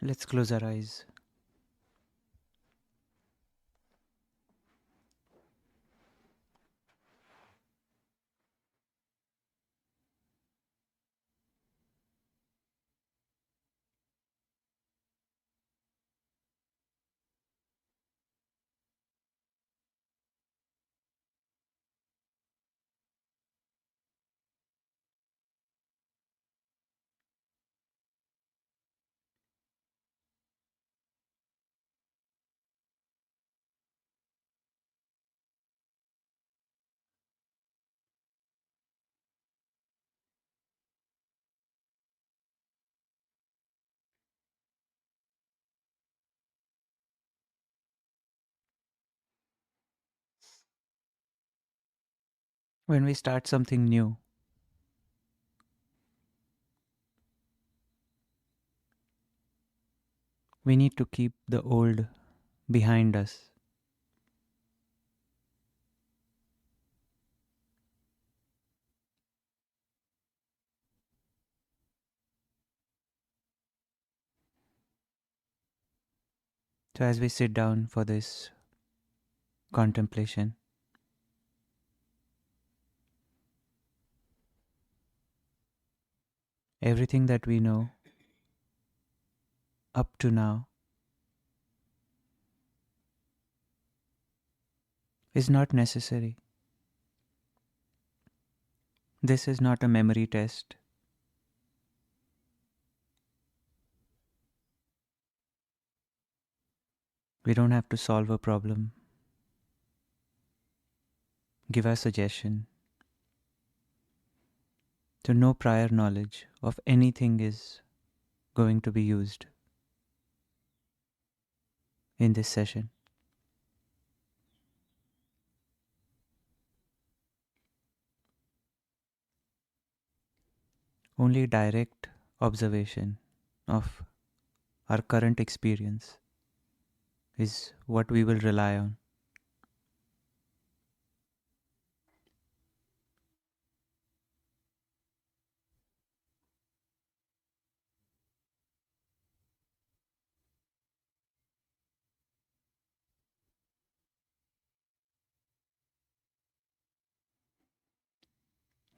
Let's close our eyes. When we start something new, we need to keep the old behind us. So, as we sit down for this contemplation, everything that we know up to now is not necessary. This is not a memory test. We don't have to solve a problem, give a suggestion. So, no prior knowledge of anything is going to be used in this session. Only direct observation of our current experience is what we will rely on.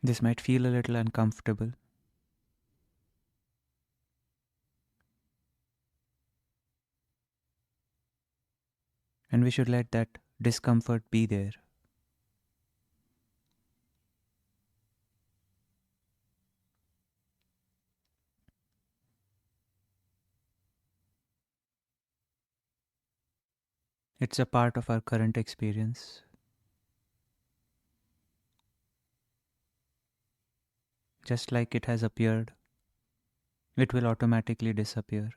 This might feel a little uncomfortable, and we should let that discomfort be there. It's a part of our current experience. Just like it has appeared, it will automatically disappear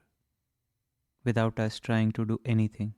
without us trying to do anything.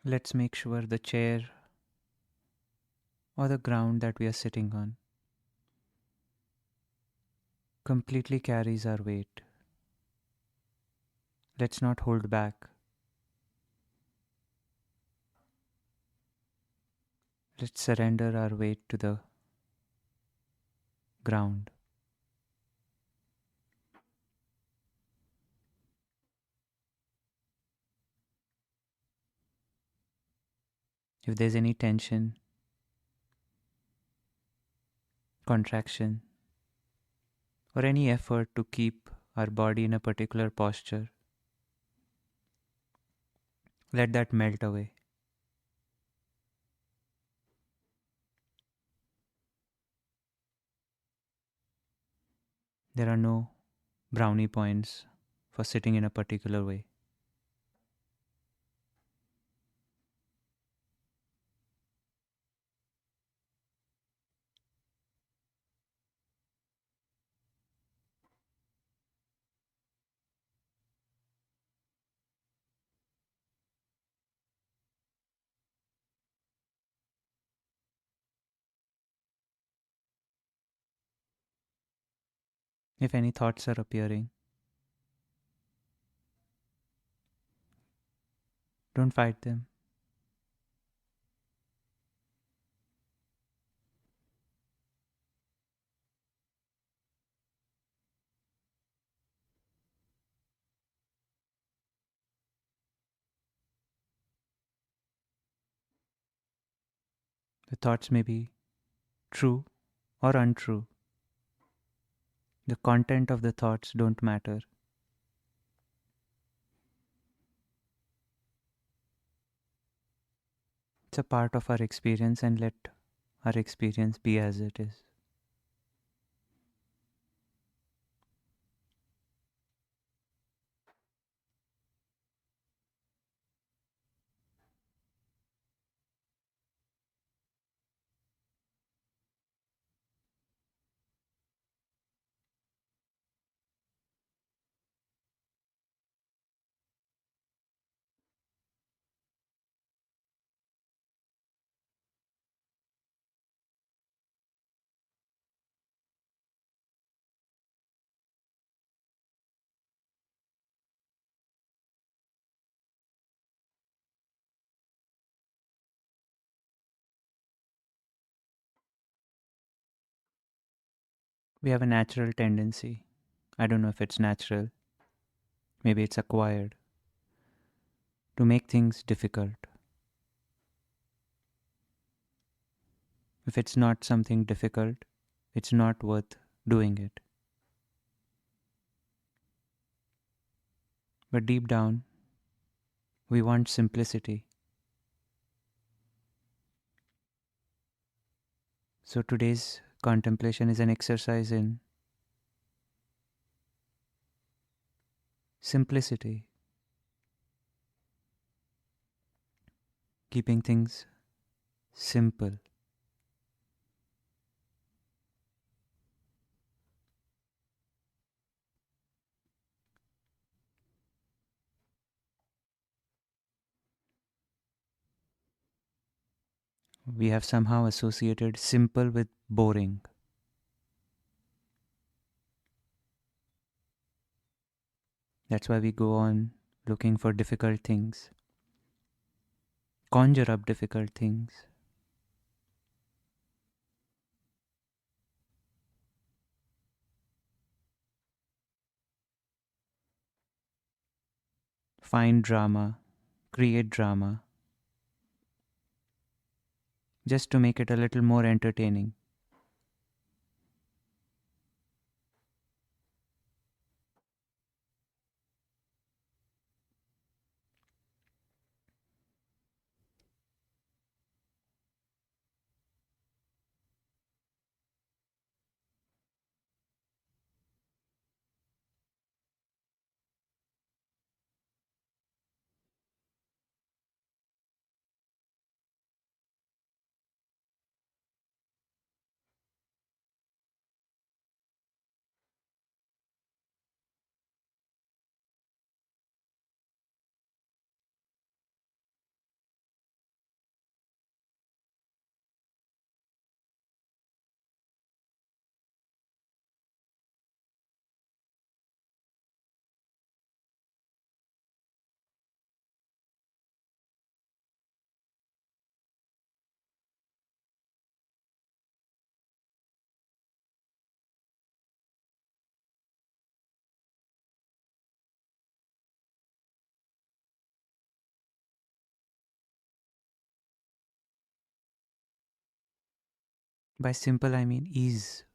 Let's make sure the chair or the ground that we are sitting on completely carries our weight. Let's not hold back. Let's surrender our weight to the ground. If there's any tension, contraction, or any effort to keep our body in a particular posture, let that melt away. There are no brownie points for sitting in a particular way. If any thoughts are appearing, don't fight them. The thoughts may be true or untrue. The content of the thoughts don't matter. It's a part of our experience, and let our experience be as it is. We have a natural tendency, I don't know if it's natural, maybe it's acquired, to make things difficult. If it's not something difficult, it's not worth doing it. But deep down, we want simplicity. So today's contemplation is an exercise in simplicity, keeping things simple. We have somehow associated simple with boring. That's why we go on looking for difficult things, conjure up difficult things. Find drama, create drama, just to make it a little more entertaining. By simple, I mean ease,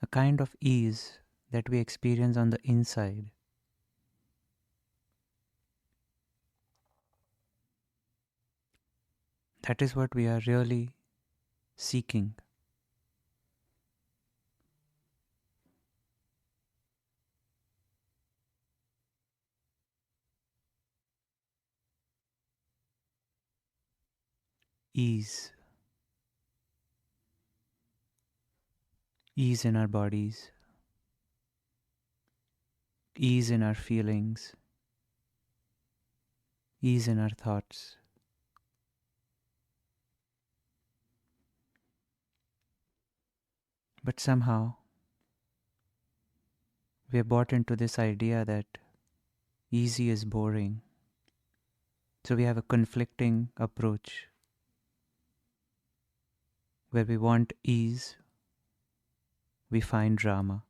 a kind of ease that we experience on the inside. That is what we are really seeking. Ease. Ease in our bodies, ease in our feelings, ease in our thoughts. But somehow, we are bought into this idea that easy is boring. So we have a conflicting approach where we want ease, we find drama.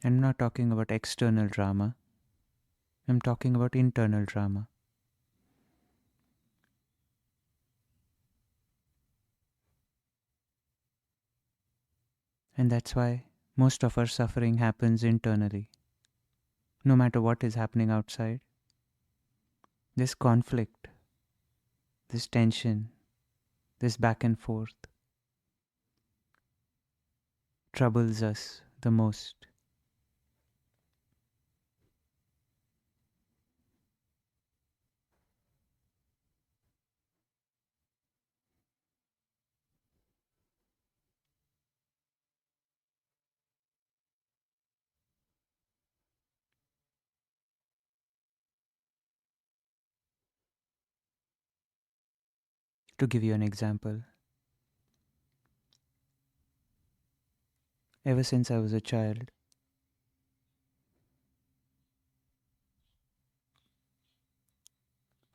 I'm not talking about external drama, I'm talking about internal drama. And that's why most of our suffering happens internally. No matter what is happening outside, this conflict, this tension, this back and forth troubles us the most. To give you an example, ever since I was a child,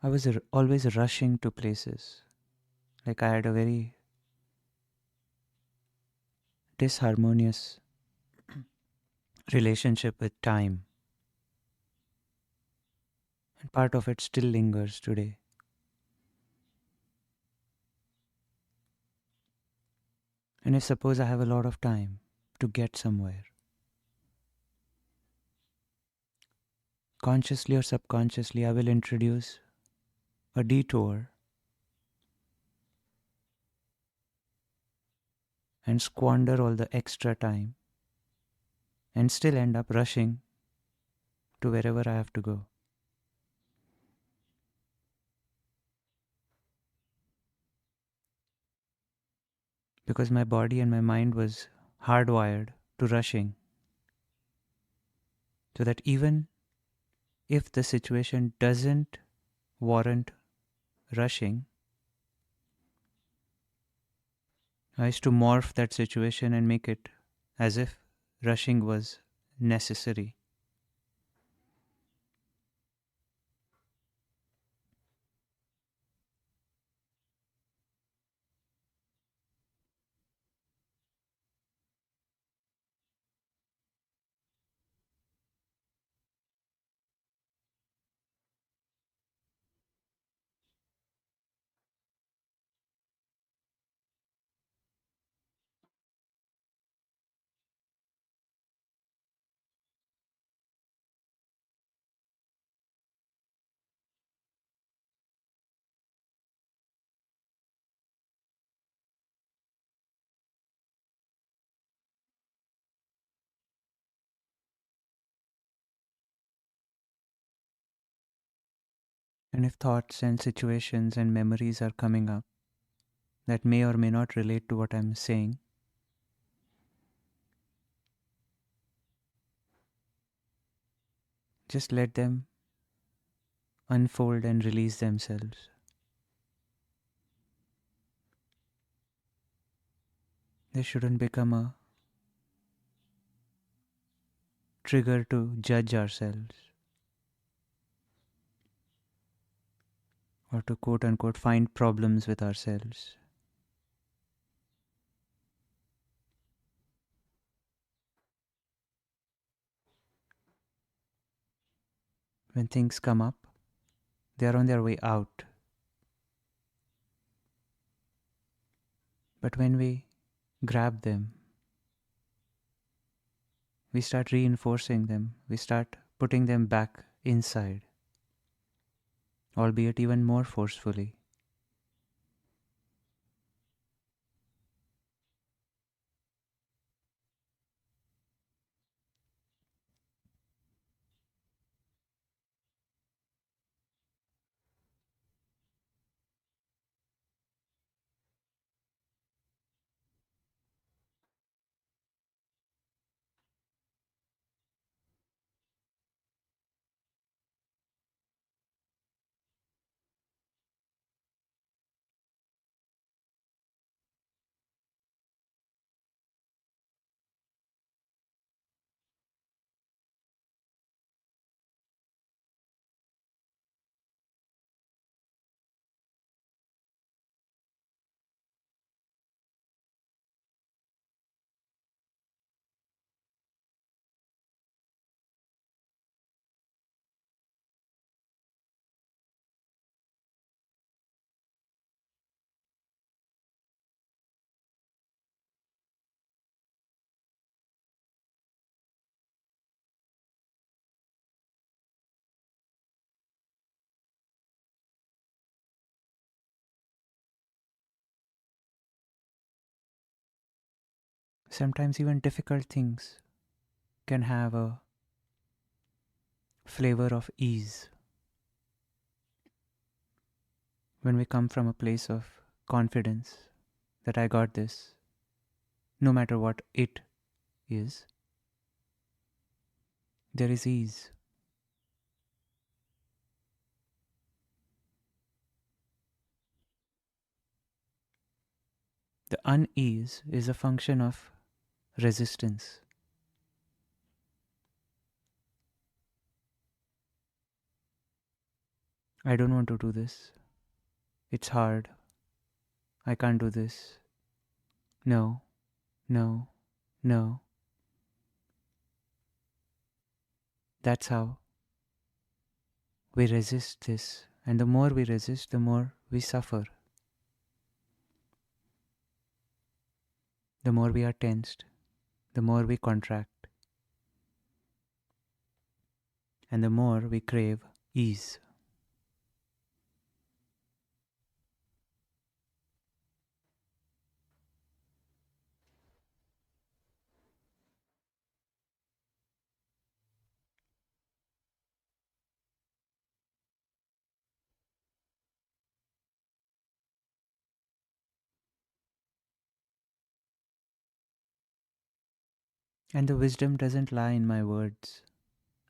I was always rushing to places. Like I had a very disharmonious relationship with time, and part of it still lingers today. And if suppose I have a lot of time to get somewhere, consciously or subconsciously, I will introduce a detour and squander all the extra time and still end up rushing to wherever I have to go. Because my body and my mind was hardwired to rushing. So that even if the situation doesn't warrant rushing, I used to morph that situation and make it as if rushing was necessary. And if thoughts and situations and memories are coming up that may or may not relate to what I'm saying, just let them unfold and release themselves. They shouldn't become a trigger to judge ourselves or to quote unquote find problems with ourselves. When things come up, they are on their way out. But when we grab them, we start reinforcing them, we start putting them back inside, albeit even more forcefully. Sometimes even difficult things can have a flavor of ease when we come from a place of confidence that I got this, no matter what it is, there is ease. The unease is a function of resistance. I don't want to do this. It's hard. I can't do this. No, no, no. That's how we resist this. And the more we resist, the more we suffer. The more we are tensed, the more we contract, and the more we crave ease. And the wisdom doesn't lie in my words.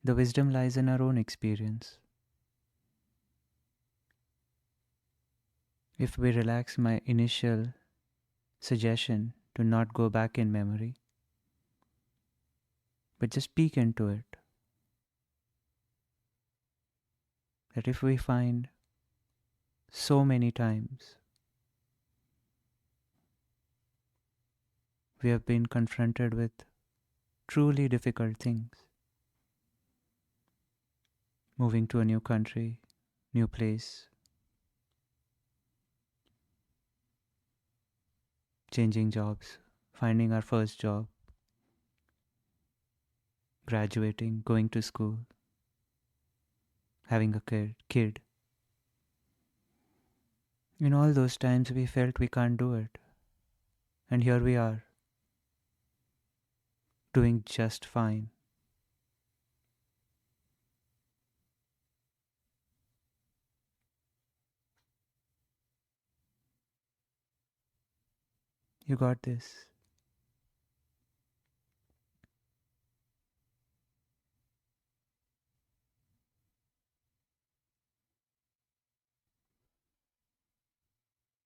The wisdom lies in our own experience. If we relax my initial suggestion to not go back in memory, but just peek into it, that if we find so many times we have been confronted with truly difficult things, moving to a new country, new place, changing jobs, finding our first job, graduating, going to school, having a kid. In all those times we felt we can't do it. And here we are, doing just fine. You got this.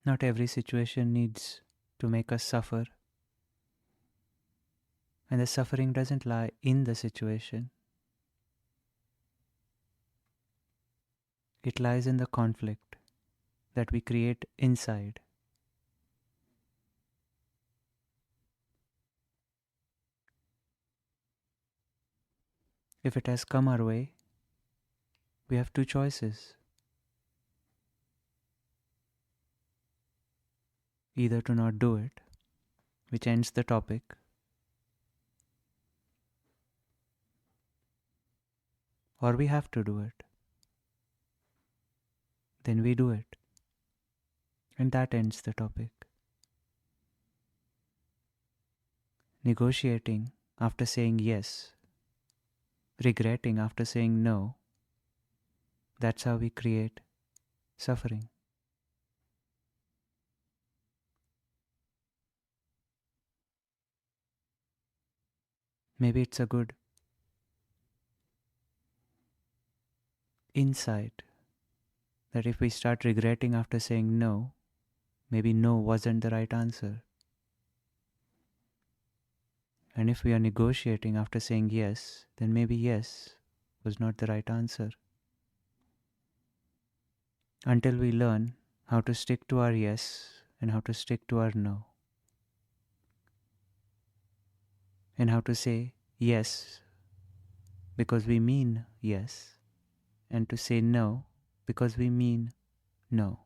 Not every situation needs to make us suffer. And the suffering doesn't lie in the situation, it lies in the conflict that we create inside. If it has come our way, We have two choices: either to not do it, which ends the topic, or we have to do it. Then we do it, and that ends the topic. Negotiating after saying yes, regretting after saying no, that's how we create suffering. Maybe it's a good insight that if we start regretting after saying no, maybe no wasn't the right answer. And if we are negotiating after saying yes, then maybe yes was not the right answer. Until we learn how to stick to our yes and how to stick to our no, and how to say yes because we mean yes, and to say no because we mean no.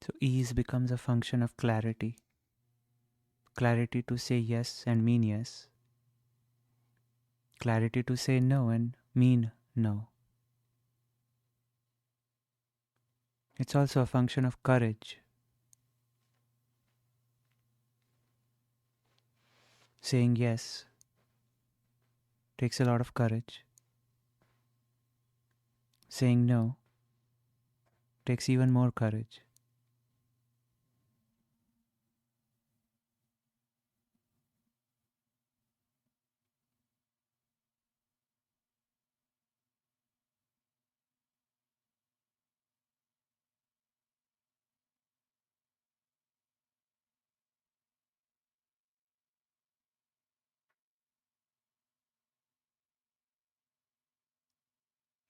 So ease becomes a function of clarity. Clarity to say yes and mean yes. Clarity to say no and mean no. It's also a function of courage. Saying yes takes a lot of courage. Saying no takes even more courage.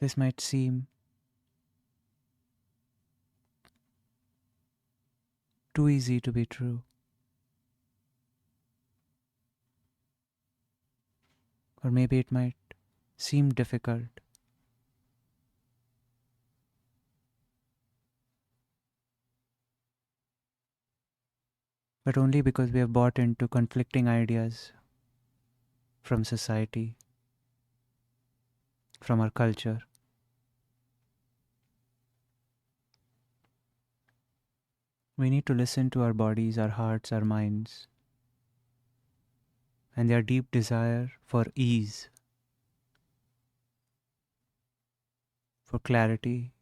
This might seem too easy to be true, or maybe it might seem difficult, but only because we have bought into conflicting ideas from society, from our culture. We need to listen to our bodies, our hearts, our minds, and their deep desire for ease, for clarity.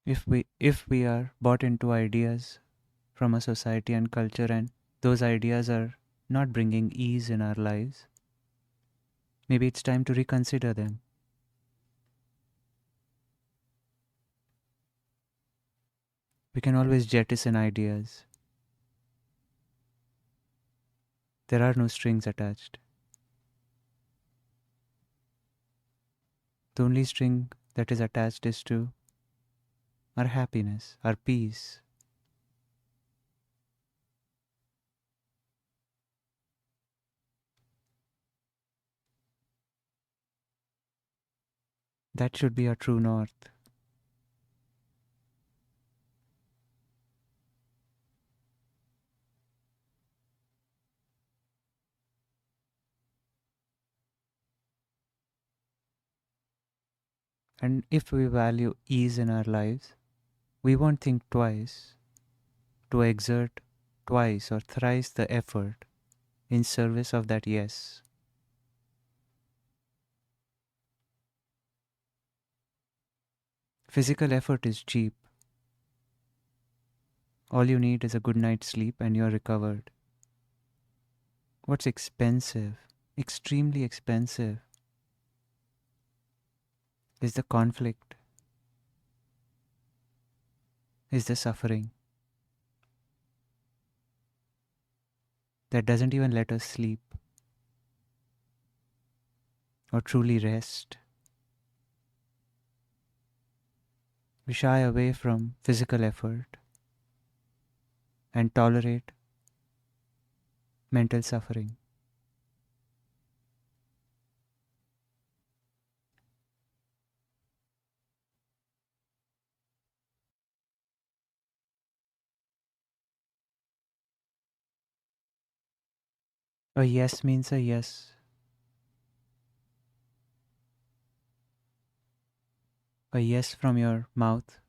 If we are bought into ideas from a society and culture, and those ideas are not bringing ease in our lives, maybe it's time to reconsider them. We can always jettison ideas. There are no strings attached. The only string that is attached is to our happiness, our peace. That should be our true north. And if we value ease in our lives, we won't think twice to exert twice or thrice the effort in service of that yes. Physical effort is cheap. All you need is a good night's sleep and you're recovered. What's expensive, extremely expensive, is the conflict, is the suffering that doesn't even let us sleep or truly rest. We shy away from physical effort and tolerate mental suffering. A yes means a yes. A yes from your mouth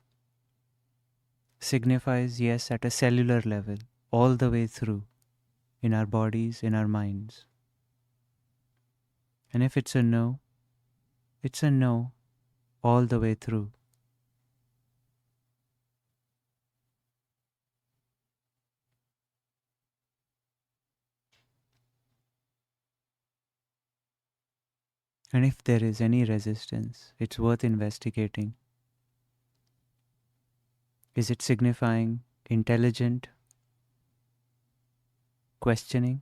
signifies yes at a cellular level, all the way through, in our bodies, in our minds. And if it's a no all the way through. And if there is any resistance, it's worth investigating. Is it signifying intelligent questioning?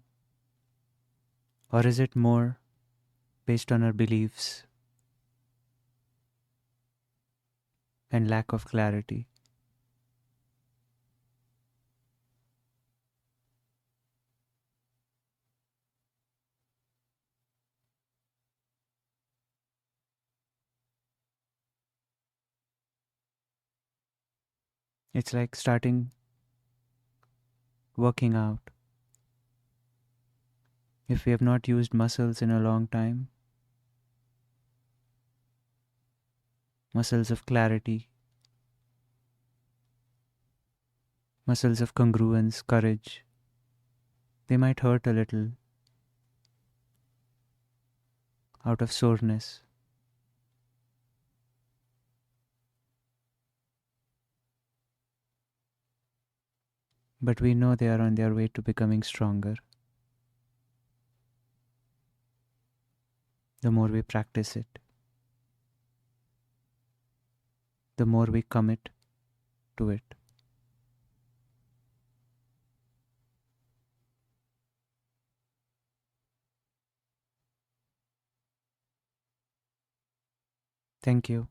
Or is it more based on our beliefs and lack of clarity? It's like starting working out. If we have not used muscles in a long time, muscles of clarity, muscles of congruence, courage, they might hurt a little out of soreness. But we know they are on their way to becoming stronger the more we practice it, the more we commit to it. Thank you.